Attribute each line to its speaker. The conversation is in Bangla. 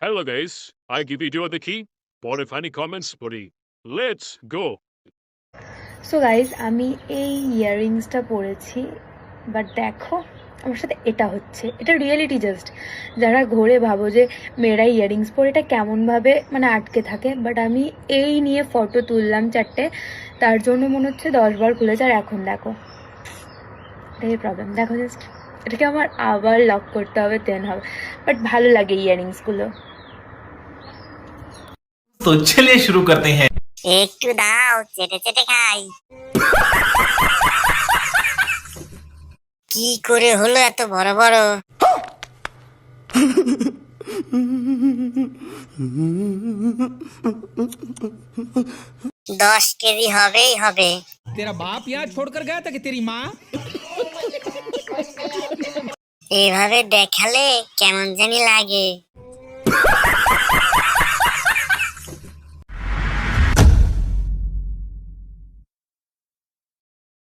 Speaker 1: Hello guys, I give video দেখি পরে ফানি কমেন্টস পড়ি। Let's go.
Speaker 2: সো গাইজ আমি এই ইয়াররিংসটা পরেছি, বাট দেখো আমার সাথে এটা হচ্ছে, এটা রিয়েলিটি জাস্ট। যারা ঘোরে ভাবো যে মেয়েরা ইয়াররিংস পরে এটা কেমনভাবে মানে আটকে থাকে, বাট আমি এই নিয়ে ফটো তুললাম 4টে, তার জন্য মনে হচ্ছে 10 বার খুলেছে। আর এখন দেখো, এটাই প্রবলেম। দেখো জাস্ট, এটাকে আমার আবার লক করতে হবে, দেন হবে। বাট ভালো লাগে ইয়াররিংসগুলো।
Speaker 3: तो चलिए शुरू करते हैं।
Speaker 4: একটু দাও, চেটে চেটে খাই। কি করে হলো এত বড় বড়? 10 কেজি হবেই হবে।
Speaker 5: तेरा बाप यहाँ छोड़कर गया था कि तेरी माँ?
Speaker 4: এইভাবে দেখালে কেমন জানি লাগে।